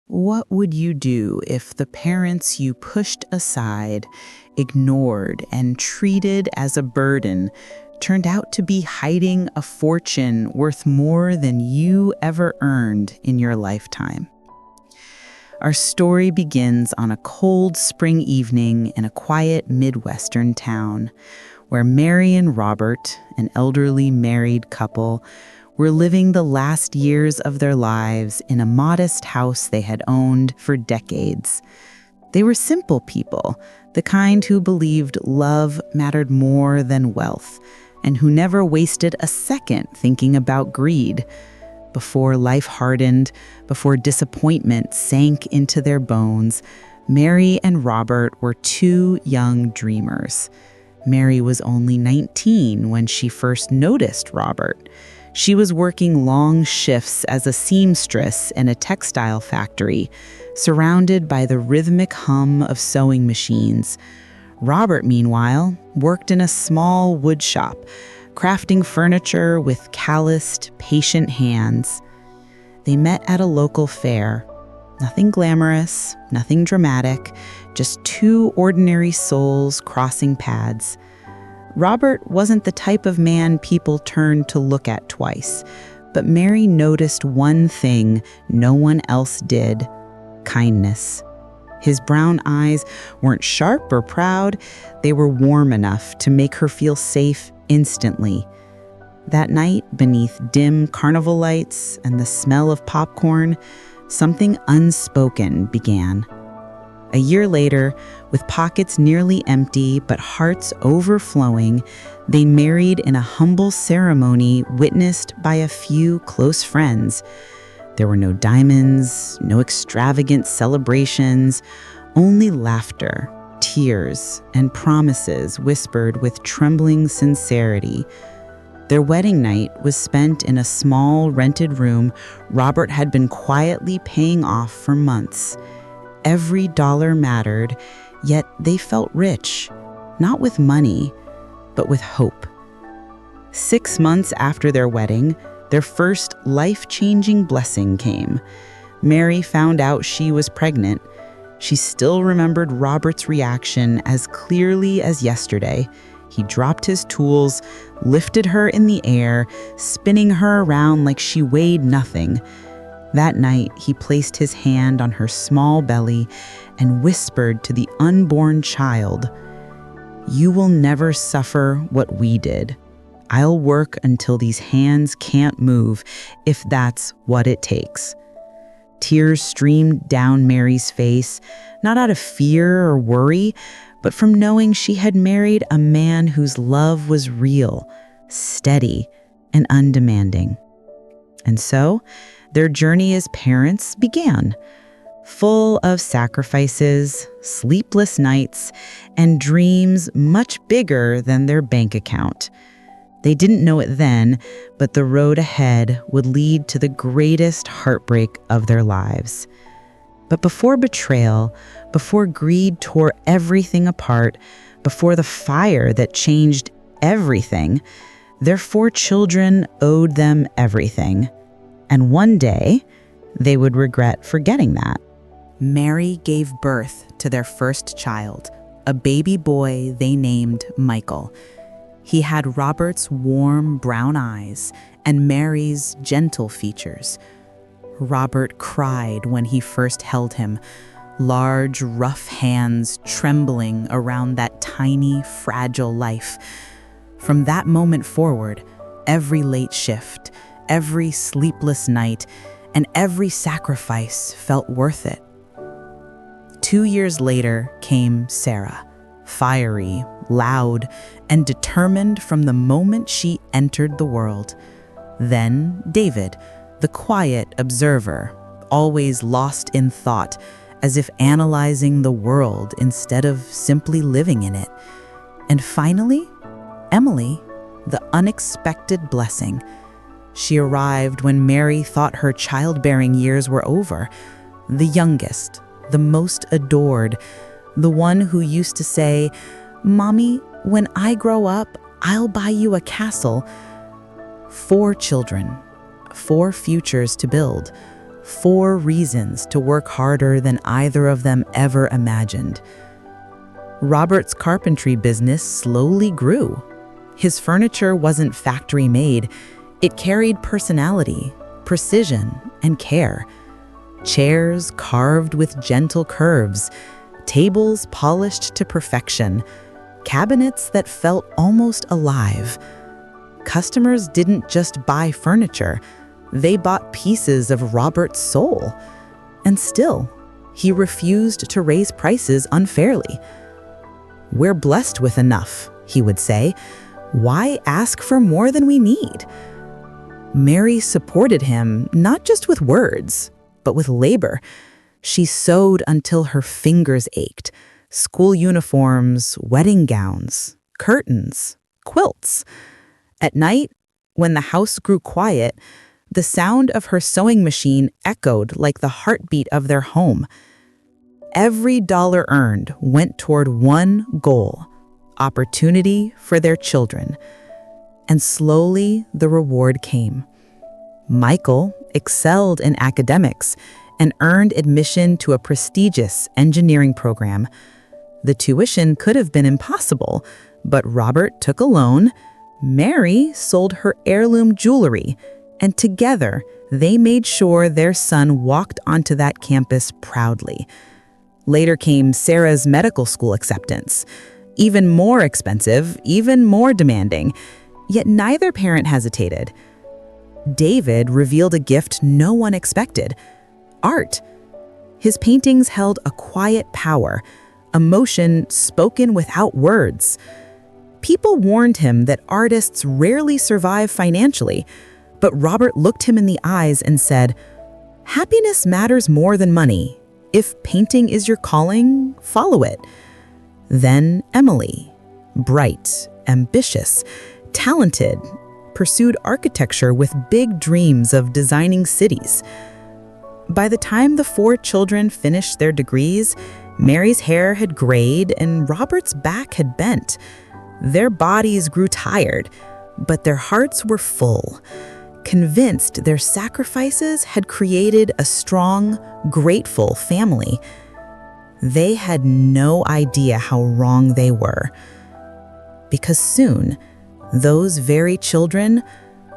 What would you do if the parents you pushed aside, ignored, and treated as a burden turned out to be hiding a fortune worth more than you ever earned in your lifetime? Our story begins on a cold spring evening in a quiet Midwestern town where Mary and Robert, an elderly married couple, were living the last years of their lives in a modest house they had owned for decades. They were simple people, the kind who believed love mattered more than wealth, and who never wasted a second thinking about greed. Before life hardened, before disappointment sank into their bones, Mary and Robert were two young dreamers. Mary was only 19 when she first noticed Robert. She was working long shifts as a seamstress in a textile factory, surrounded by the rhythmic hum of sewing machines. Robert, meanwhile, worked in a small wood shop, crafting furniture with calloused, patient hands. They met at a local fair. Nothing glamorous, nothing dramatic, just two ordinary souls crossing paths. Robert wasn't the type of man people turned to look at twice, but Mary noticed one thing no one else did: kindness. His brown eyes weren't sharp or proud, they were warm enough to make her feel safe instantly. That night, beneath dim carnival lights and the smell of popcorn, something unspoken began. A year later, with pockets nearly empty but hearts overflowing, they married in a humble ceremony witnessed by a few close friends. There were no diamonds, no extravagant celebrations, only laughter, tears, and promises whispered with trembling sincerity. Their wedding night was spent in a small rented room Robert had been quietly paying off for months. Every dollar mattered, yet they felt rich, not with money, but with hope. 6 months after their wedding, their first life-changing blessing came. Mary found out she was pregnant. She still remembered Robert's reaction as clearly as yesterday. He dropped his tools, lifted her in the air, spinning her around like she weighed nothing. That night, he placed his hand on her small belly and whispered to the unborn child, "You will never suffer what we did. I'll work until these hands can't move, if that's what it takes." Tears streamed down Mary's face, not out of fear or worry, but from knowing she had married a man whose love was real, steady, and undemanding. And so, their journey as parents began, full of sacrifices, sleepless nights, and dreams much bigger than their bank account. They didn't know it then, but the road ahead would lead to the greatest heartbreak of their lives. But before betrayal, before greed tore everything apart, before the fire that changed everything, their 4 children owed them everything. And one day, they would regret forgetting that. Mary gave birth to their first child, a baby boy they named Michael. He had Robert's warm brown eyes and Mary's gentle features. Robert cried when he first held him, large, rough hands trembling around that tiny, fragile life. From that moment forward, every late shift, every sleepless night, and every sacrifice felt worth it. 2 years later came Sarah, fiery, loud, and determined from the moment she entered the world. Then David, the quiet observer, always lost in thought, as if analyzing the world instead of simply living in it. And finally, Emily, the unexpected blessing. She arrived when Mary thought her childbearing years were over. The youngest, the most adored, the one who used to say, "Mommy, when I grow up, I'll buy you a castle." 4 children, 4 futures to build, 4 reasons to work harder than either of them ever imagined. Robert's carpentry business slowly grew. His furniture wasn't factory-made. It carried personality, precision, and care. Chairs carved with gentle curves, tables polished to perfection, cabinets that felt almost alive. Customers didn't just buy furniture, they bought pieces of Robert's soul. And still, he refused to raise prices unfairly. "We're blessed with enough," he would say. "Why ask for more than we need?" Mary supported him not just with words, but with labor. She sewed until her fingers ached. School uniforms, wedding gowns, curtains, quilts. At night, when the house grew quiet, the sound of her sewing machine echoed like the heartbeat of their home. Every dollar earned went toward one goal: opportunity for their children. And slowly the reward came. Michael excelled in academics and earned admission to a prestigious engineering program. The tuition could have been impossible, but Robert took a loan. Mary sold her heirloom jewelry, and together they made sure their son walked onto that campus proudly. Later came Sarah's medical school acceptance. Even more expensive, even more demanding, yet neither parent hesitated. David revealed a gift no one expected: art. His paintings held a quiet power, emotion spoken without words. People warned him that artists rarely survive financially, but Robert looked him in the eyes and said, "Happiness matters more than money. If painting is your calling, follow it." Then Emily, bright, ambitious, talented, pursued architecture with big dreams of designing cities. By the time the 4 children finished their degrees, Mary's hair had grayed and Robert's back had bent. Their bodies grew tired, but their hearts were full, convinced their sacrifices had created a strong, grateful family. They had no idea how wrong they were. Because soon, those very children,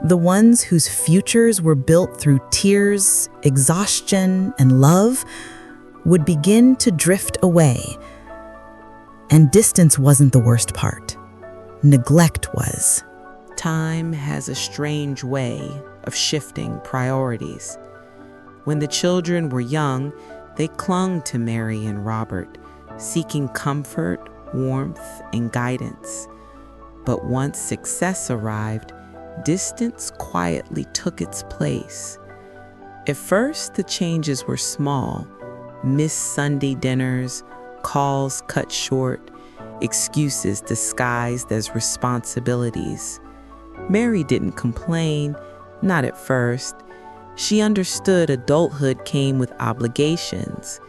the ones whose futures were built through tears, exhaustion, and love, would begin to drift away. And distance wasn't the worst part. Neglect was. Time has a strange way of shifting priorities. When the children were young, they clung to Mary and Robert, seeking comfort, warmth, and guidance. But once success arrived, distance quietly took its place. At first, the changes were small: missed Sunday dinners, calls cut short, excuses disguised as responsibilities. Mary didn't complain, not at first. She understood adulthood came with obligations.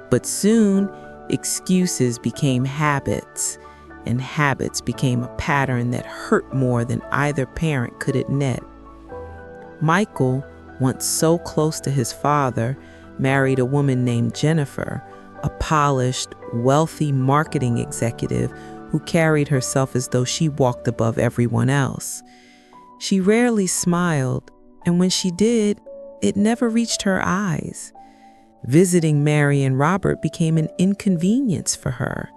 But soon, excuses became habits, and habits became a pattern that hurt more than either parent could admit. Michael, once so close to his father, married a woman named Jennifer, a polished, wealthy marketing executive who carried herself as though she walked above everyone else. She rarely smiled, and when she did, it never reached her eyes. Visiting Mary and Robert became an inconvenience for her.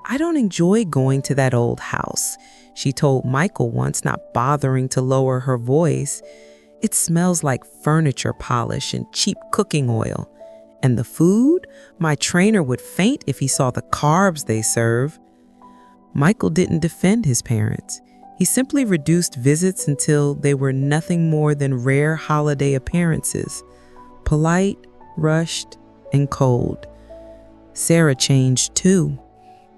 "I don't enjoy going to that old house," she told Michael once, not bothering to lower her voice. "It smells like furniture polish and cheap cooking oil. And the food? My trainer would faint if he saw the carbs they serve." Michael didn't defend his parents. He simply reduced visits until they were nothing more than rare holiday appearances, polite, rushed, and cold. Sarah changed too.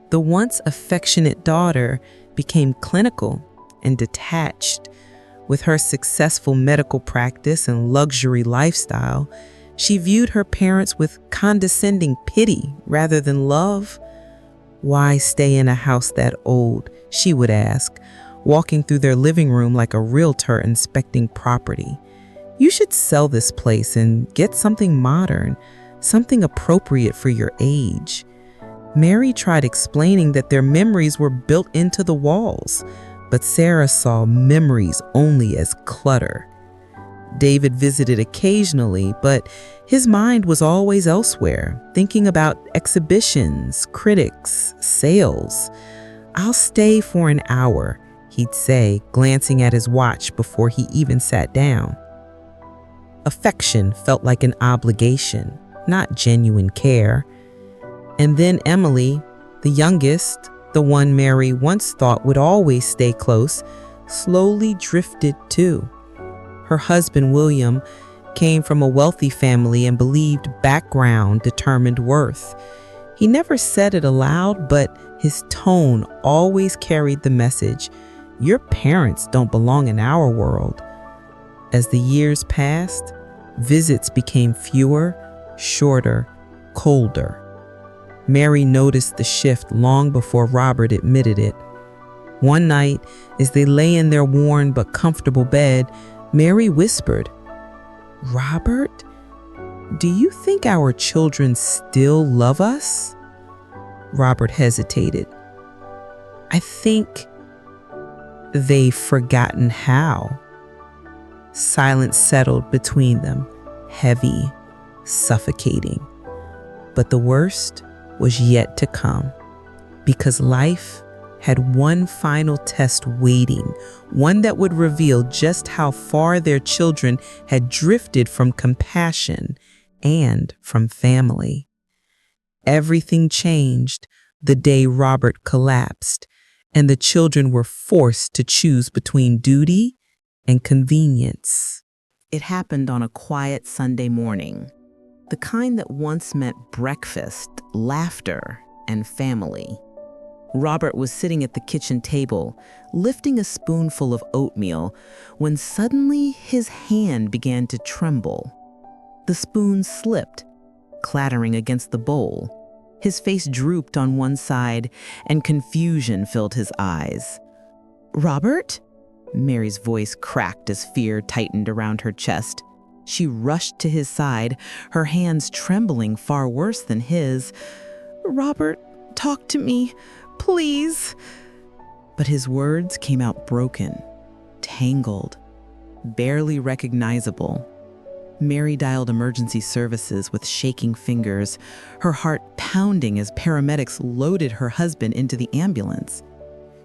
The once affectionate daughter became clinical and detached. With her successful medical practice and luxury lifestyle, she viewed her parents with condescending pity rather than love. "Why stay in a house that old?" she would ask, walking through their living room like a realtor inspecting property. You should sell this place and get something modern, something appropriate for your age. Mary tried explaining that their memories were built into the walls, but Sarah saw memories only as clutter. David visited occasionally, but his mind was always elsewhere, thinking about exhibitions, critics, sales. "I'll stay for an hour," he'd say, glancing at his watch before he even sat down. Affection felt like an obligation, not genuine care. And then Emily, the youngest, the one Mary once thought would always stay close, slowly drifted too. Her husband, William, came from a wealthy family and believed background determined worth. He never said it aloud, but his tone always carried the message, "Your parents don't belong in our world." As the years passed, visits became fewer, shorter, colder. Mary noticed the shift long before Robert admitted it. One night, as they lay in their worn but comfortable bed, Mary whispered, "Robert, do you think our children still love us?" Robert hesitated. "I think they've forgotten how." Silence settled between them, heavy, suffocating. But the worst was yet to come, because life had one final test waiting, one that would reveal just how far their children had drifted from compassion and from family. Everything changed the day Robert collapsed, and the children were forced to choose between duty and convenience. It happened on a quiet Sunday morning, the kind that once meant breakfast, laughter, and family. Robert was sitting at the kitchen table, lifting a spoonful of oatmeal, when suddenly his hand began to tremble. The spoon slipped, clattering against the bowl. His face drooped on one side, and confusion filled his eyes. "Robert?" Mary's voice cracked as fear tightened around her chest. She rushed to his side, her hands trembling far worse than his. "Robert, talk to me, please." But his words came out broken, tangled, barely recognizable. Mary dialed emergency services with shaking fingers, her heart pounding as paramedics loaded her husband into the ambulance.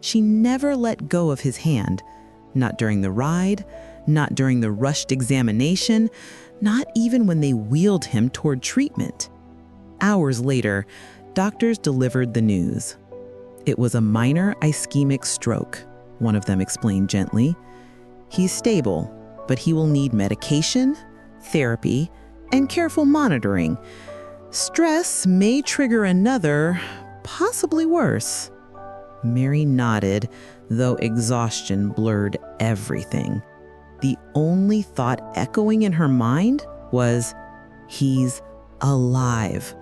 She never let go of his hand, not during the ride, not during the rushed examination, not even when they wheeled him toward treatment. Hours later, doctors delivered the news. It was a minor ischemic stroke, one of them explained gently. "He's stable, but he will need medication, therapy, and careful monitoring. Stress may trigger another, possibly worse." Mary nodded, though exhaustion blurred everything. The only thought echoing in her mind was, "He's alive."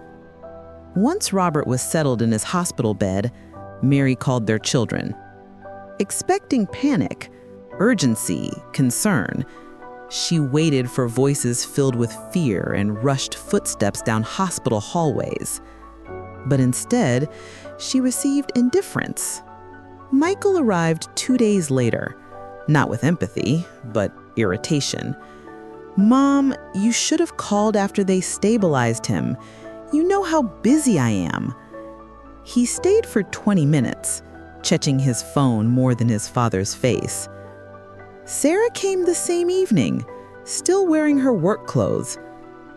Once Robert was settled in his hospital bed, Mary called their children. Expecting panic, urgency, concern, she waited for voices filled with fear and rushed footsteps down hospital hallways. But instead, she received indifference. Michael arrived 2 days later, not with empathy, but irritation. "Mom, you should have called after they stabilized him. You know how busy I am." He stayed for 20 minutes, checking his phone more than his father's face. Sarah came the same evening, still wearing her work clothes.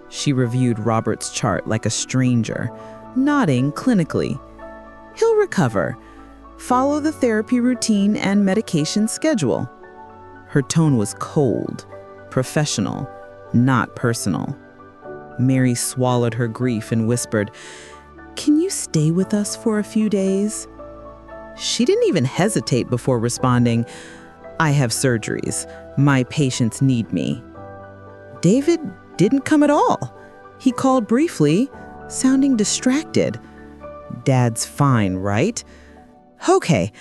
She reviewed Robert's chart like a stranger, nodding clinically. "He'll recover. Follow the therapy routine and medication schedule." Her tone was cold, professional, not personal. Mary swallowed her grief and whispered, "Can you stay with us for a few days?" She didn't even hesitate before responding, "I have surgeries. My patients need me." David didn't come at all. He called briefly, sounding distracted. "Dad's fine, right? Okay,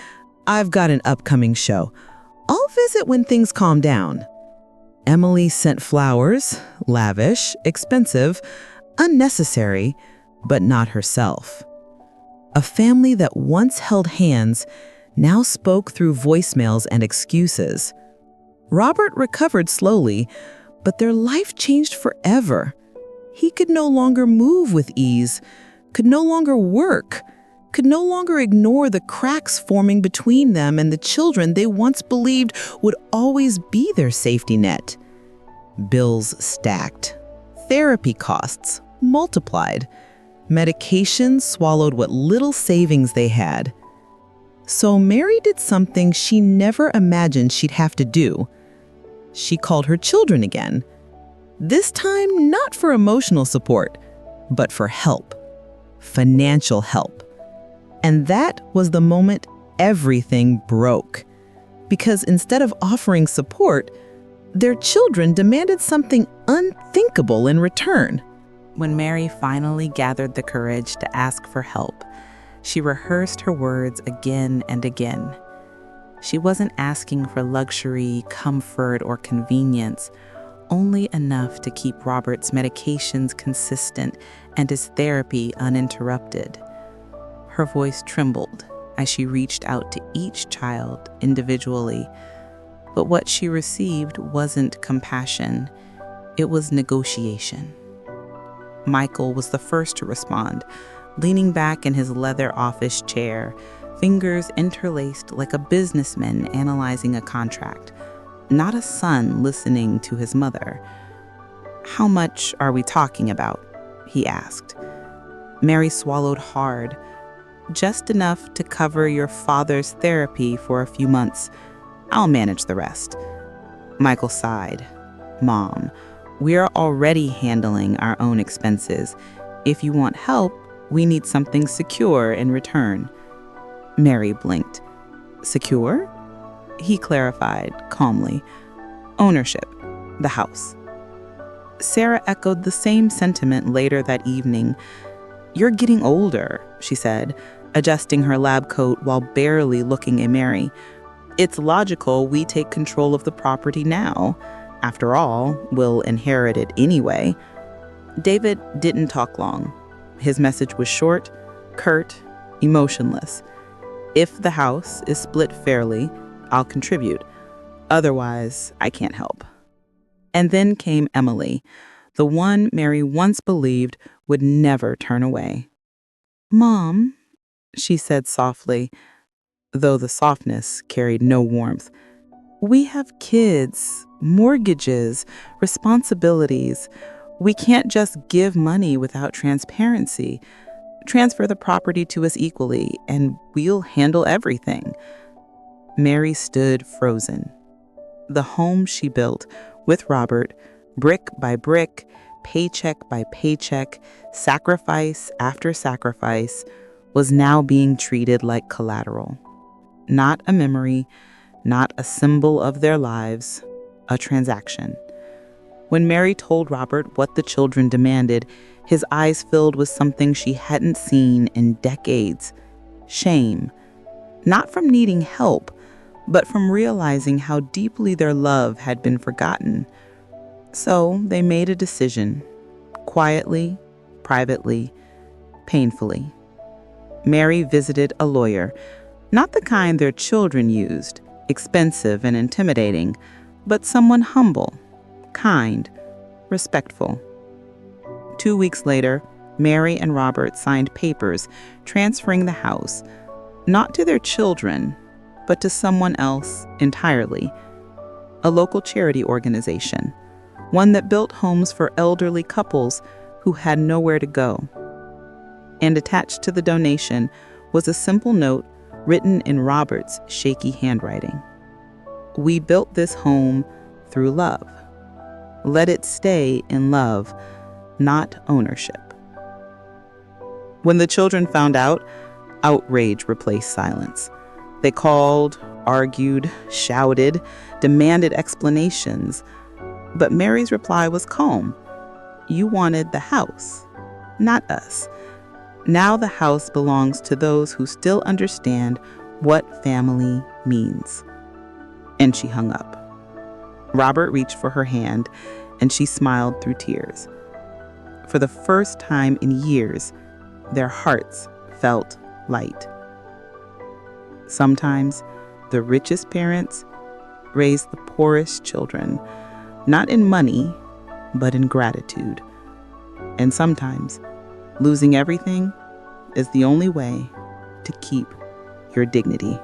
I've got an upcoming show. I'll visit when things calm down." Emily sent flowers, lavish, expensive, unnecessary, but not herself. A family that once held hands now spoke through voicemails and excuses. Robert recovered slowly, but their life changed forever. He could no longer move with ease, could no longer work, could no longer ignore the cracks forming between them and the children they once believed would always be their safety net. Bills stacked. Therapy costs multiplied. Medications swallowed what little savings they had. So Mary did something she never imagined she'd have to do. She called her children again. This time, not for emotional support, but for help. Financial help. And that was the moment everything broke. Because instead of offering support, their children demanded something unthinkable in return. When Mary finally gathered the courage to ask for help, she rehearsed her words again and again. She wasn't asking for luxury, comfort, or convenience, only enough to keep Robert's medications consistent and his therapy uninterrupted. Her voice trembled as she reached out to each child individually, but what she received wasn't compassion, it was negotiation. Michael was the first to respond, leaning back in his leather office chair, fingers interlaced like a businessman analyzing a contract, not a son listening to his mother. "How much are we talking about?" he asked. Mary swallowed hard. "Just enough to cover your father's therapy for a few months. I'll manage the rest." Michael sighed. "Mom, we're already handling our own expenses. If you want help, we need something secure in return." Mary blinked. "Secure?" He clarified calmly. "Ownership, the house." Sarah echoed the same sentiment later that evening. "You're getting older," she said, adjusting her lab coat while barely looking at Mary. "It's logical we take control of the property now. After all, we'll inherit it anyway." David didn't talk long. His message was short, curt, emotionless. "If the house is split fairly, I'll contribute. Otherwise, I can't help." And then came Emily, the one Mary once believed would never turn away. "Mom," she said softly, though the softness carried no warmth, "we have kids, mortgages, responsibilities. We can't just give money without transparency. Transfer the property to us equally, and we'll handle everything." Mary stood frozen. The home she built with Robert, brick by brick, paycheck by paycheck, sacrifice after sacrifice, was now being treated like collateral. Not a memory, not a symbol of their lives, a transaction. When Mary told Robert what the children demanded, his eyes filled with something she hadn't seen in decades: shame. Not from needing help, but from realizing how deeply their love had been forgotten. So they made a decision, quietly, privately, painfully. Mary visited a lawyer, not the kind their children used, expensive and intimidating, but someone humble, kind, respectful. 2 weeks later, Mary and Robert signed papers transferring the house, not to their children, but to someone else entirely, a local charity organization, one that built homes for elderly couples who had nowhere to go. And attached to the donation was a simple note written in Robert's shaky handwriting. "We built this home through love. Let it stay in love, not ownership." When the children found out, outrage replaced silence. They called, argued, shouted, demanded explanations. But Mary's reply was calm. "You wanted the house, not us. Now the house belongs to those who still understand what family means." And she hung up. Robert reached for her hand, and she smiled through tears. For the first time in years, their hearts felt light. Sometimes the richest parents raise the poorest children, not in money, but in gratitude. And sometimes losing everything is the only way to keep your dignity.